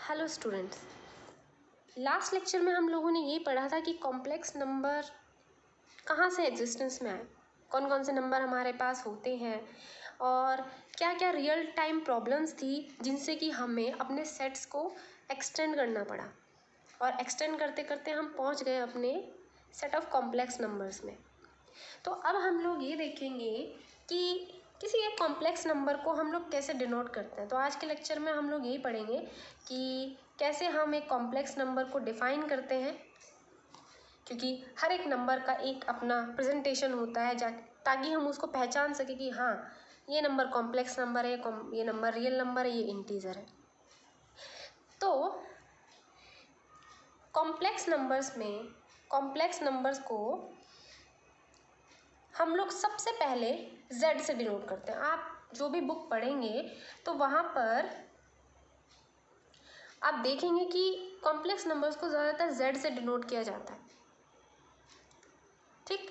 Hello students, last lecture में हम लोगों ने ये पढ़ा था कि कॉम्प्लेक्स नंबर कहाँ से एग्जिस्टेंस में आए, कौन कौन से नंबर हमारे पास होते हैं और क्या क्या रियल टाइम प्रॉब्लम्स थी जिनसे कि हमें अपने सेट्स को एक्सटेंड करना पड़ा और एक्सटेंड करते करते हम पहुँच गए अपने सेट ऑफ कॉम्प्लेक्स नंबर्स में। तो अब हम लोग ये देखेंगे कि किसी एक कॉम्प्लेक्स नंबर को हम लोग कैसे डिनोट करते हैं। तो आज के लेक्चर में हम लोग यही पढ़ेंगे कि कैसे हम एक कॉम्प्लेक्स नंबर को डिफ़ाइन करते हैं, क्योंकि हर एक नंबर का एक अपना प्रेजेंटेशन होता है ताकि हम उसको पहचान सकें कि हाँ, ये नंबर कॉम्प्लेक्स नंबर है, ये नंबर रियल नंबर है, ये इंटीजर है। तो कॉम्प्लेक्स नंबर्स को हम लोग सबसे पहले z से डिनोट करते हैं। आप जो भी बुक पढ़ेंगे तो वहाँ पर आप देखेंगे कि कॉम्प्लेक्स नंबर्स को ज़्यादातर z से डिनोट किया जाता है। ठीक,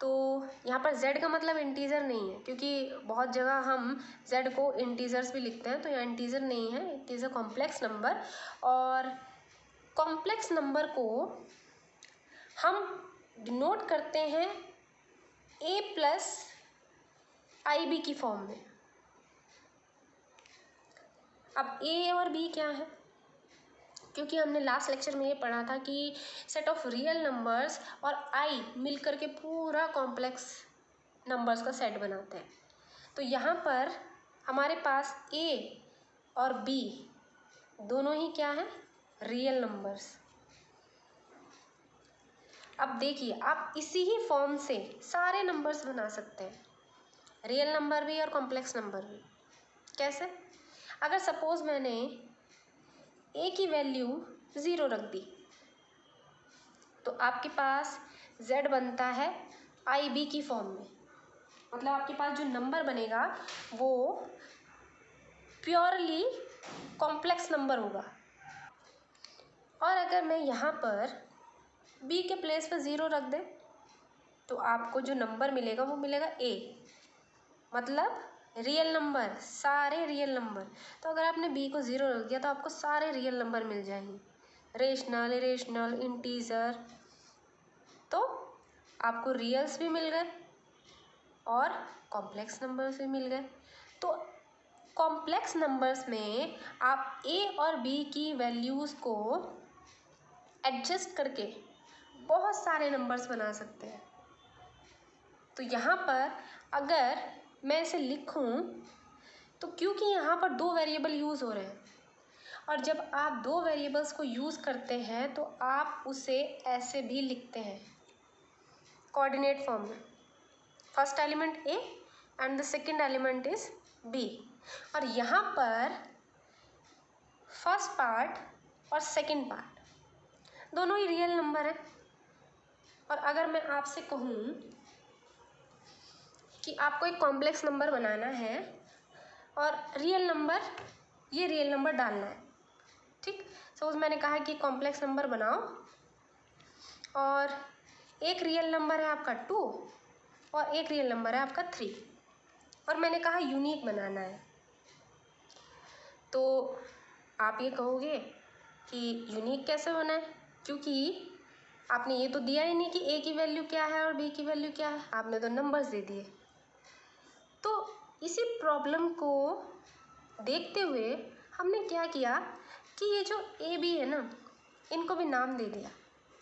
तो यहाँ पर z का मतलब इंटीजर नहीं है, क्योंकि बहुत जगह हम z को इंटीजर्स भी लिखते हैं, तो यहाँ इंटीजर नहीं है, it is a complex number. और कॉम्प्लेक्स नंबर को हम डिनोट करते हैं a प्लस IB की फॉर्म में। अब a और b क्या है, क्योंकि हमने लास्ट लेक्चर में ये पढ़ा था कि सेट ऑफ रियल नंबर्स और i मिलकर के पूरा कॉम्प्लेक्स नंबर्स का सेट बनाते हैं। तो यहाँ पर हमारे पास a और b दोनों ही क्या है, रियल नंबर्स। अब देखिए, आप इसी ही फॉर्म से सारे नंबर्स बना सकते हैं, रियल नंबर भी और कॉम्प्लेक्स नंबर भी। कैसे? अगर सपोज मैंने a की वैल्यू 0 रख दी तो आपके पास z बनता है IB की फॉर्म में। मतलब आपके पास जो नंबर बनेगा वो प्योरली कॉम्प्लेक्स नंबर होगा। और अगर मैं यहाँ पर b के प्लेस पर 0 रख दें तो आपको जो नंबर मिलेगा वो मिलेगा a, मतलब रियल नंबर, सारे रियल नंबर। तो अगर आपने b को 0 रख दिया तो आपको सारे रियल नंबर मिल जाएंगे, रेशनल, इरेशनल, इंटीजर। तो आपको रियल्स भी मिल गए और कॉम्प्लेक्स नंबर्स भी मिल गए। तो कॉम्प्लेक्स नंबर्स में आप a और b की वैल्यूज़ को एडजस्ट करके बहुत सारे नंबर्स बना सकते हैं। तो यहाँ पर अगर मैं इसे लिखूँ तो क्योंकि यहाँ पर दो वेरिएबल यूज़ हो रहे हैं, और जब आप दो वेरिएबल्स को यूज़ करते हैं तो आप उसे ऐसे भी लिखते हैं कोऑर्डिनेट फॉर्म में। First element a and the second element is b। और यहाँ पर फर्स्ट पार्ट और सेकेंड पार्ट दोनों ही रियल नंबर है। और अगर मैं आपसे कहूँ कि आपको एक कॉम्प्लेक्स नंबर बनाना है और रियल नंबर डालना है, ठीक। सपोज मैंने कहा कि कॉम्प्लेक्स नंबर बनाओ और एक रियल नंबर है आपका 2 और एक रियल नंबर है आपका 3, और मैंने कहा यूनिक बनाना है। तो आप ये कहोगे कि यूनिक कैसे बनाए, क्योंकि आपने ये तो दिया ही नहीं कि a की वैल्यू क्या है और b की वैल्यू क्या है, आपने तो नंबर्स दे दिए। तो इसी प्रॉब्लम को देखते हुए हमने क्या किया कि ये जो a b है ना, इनको भी नाम दे दिया,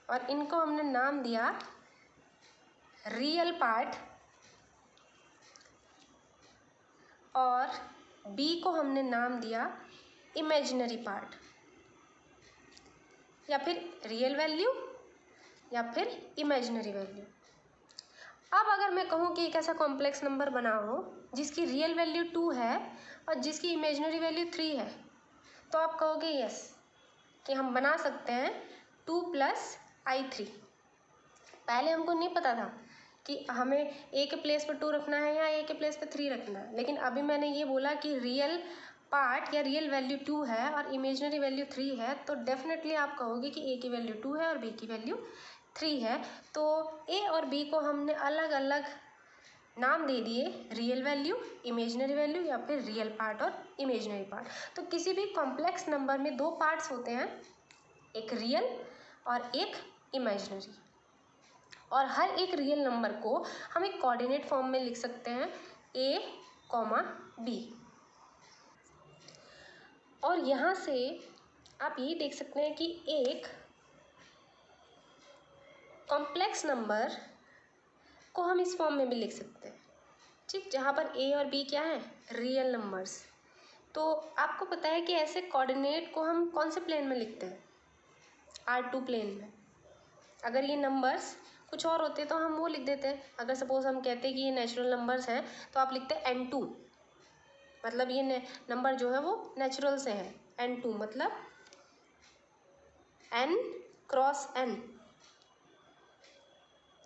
और इनको हमने नाम दिया रियल पार्ट और b को हमने नाम दिया इमेजिनरी पार्ट, या फिर रियल वैल्यू या फिर इमेजिनरी वैल्यू। अब अगर मैं कहूँ कि एक ऐसा कॉम्प्लेक्स नंबर बनाओ जिसकी रियल वैल्यू 2 है और जिसकी इमेजिनरी वैल्यू 3 है, तो आप कहोगे यस कि हम बना सकते हैं 2 + i3। पहले हमको नहीं पता था कि हमें a के प्लेस पर 2 रखना है या a के प्लेस पर 3 रखना है, लेकिन अभी मैंने ये बोला कि रियल पार्ट या रियल वैल्यू 2 है और इमेजिनरी वैल्यू 3 है, तो डेफिनेटली आप कहोगे कि a की वैल्यू 2 है और b की वैल्यू 3 है। तो a और b को हमने अलग अलग नाम दे दिए रियल वैल्यू, इमेजिनरी वैल्यू या फिर रियल पार्ट और इमेजिनरी पार्ट। तो किसी भी कॉम्प्लेक्स नंबर में दो पार्ट्स होते हैं, एक रियल और एक इमेजिनरी। और हर एक रियल नंबर को हम एक कोऑर्डिनेट फॉर्म में लिख सकते हैं a, b। और यहाँ से आप ये देख सकते हैं कि एक कॉम्प्लेक्स नंबर को हम इस फॉर्म में भी लिख सकते हैं, ठीक, जहाँ पर a और b क्या है, रियल नंबर्स। तो आपको पता है कि ऐसे कोऑर्डिनेट को हम कौन से प्लेन में लिखते हैं, R2 प्लेन में। अगर ये नंबर्स कुछ और होते तो हम वो लिख देते हैं। अगर सपोज हम कहते हैं कि ये नेचुरल नंबर्स हैं तो आप लिखते हैं N2, मतलब ये नंबर जो है वो नेचुरल से है। N2 मतलब N क्रॉस N,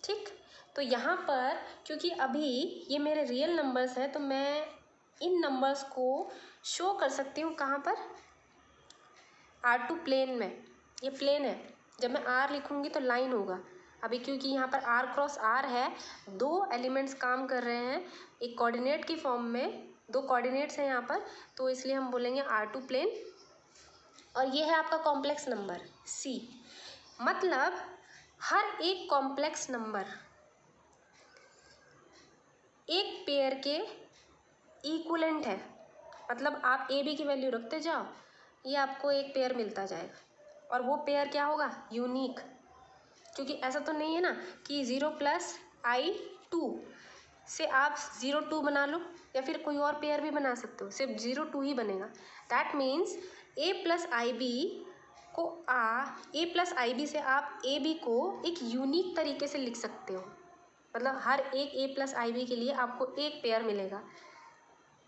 ठीक। तो यहाँ पर क्योंकि अभी ये मेरे रियल नंबर्स हैं तो मैं इन नंबर्स को शो कर सकती हूँ कहाँ पर, R2 प्लेन में। ये प्लेन है, जब मैं R लिखूँगी तो लाइन होगा। अभी क्योंकि यहाँ पर R क्रॉस R है, दो एलिमेंट्स काम कर रहे हैं एक कोऑर्डिनेट की फॉर्म में, दो कोऑर्डिनेट्स हैं यहाँ पर, तो इसलिए हम बोलेंगे R2 प्लेन। और ये है आपका कॉम्प्लेक्स नंबर C। मतलब हर एक कॉम्प्लेक्स नंबर एक पेयर के इक्विवेलेंट है। मतलब आप ए बी की वैल्यू रखते जाओ, ये आपको एक पेयर मिलता जाएगा। और वो पेयर क्या होगा, यूनिक। क्योंकि ऐसा तो नहीं है ना कि 0 + i2 से आप 0 2 बना लो, या फिर कोई और पेयर भी बना सकते हो, सिर्फ 0 2 ही बनेगा। दैट मीन्स a + ib को a + ib से आप ए बी को एक यूनिक तरीके से लिख सकते हो। मतलब हर एक a + ib के लिए आपको एक पेयर मिलेगा।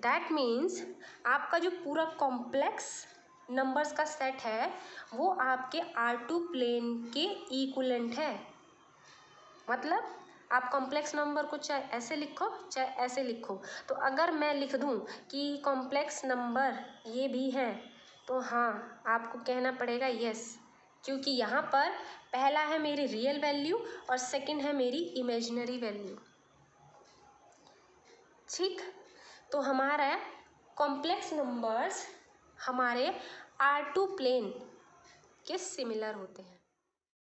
दैट मीन्स आपका जो पूरा कॉम्प्लेक्स नंबर्स का सेट है वो आपके R2 प्लेन के इक्विवेलेंट है। मतलब आप कॉम्प्लेक्स नंबर को चाहे ऐसे लिखो चाहे ऐसे लिखो, तो अगर मैं लिख दूं कि कॉम्प्लेक्स नंबर ये भी है तो हाँ आपको कहना पड़ेगा यस, क्योंकि यहाँ पर पहला है मेरी रियल वैल्यू और सेकंड है मेरी इमेजिनरी वैल्यू, ठीक। तो हमारा कॉम्प्लेक्स नंबर्स हमारे R2 प्लेन के सिमिलर होते हैं।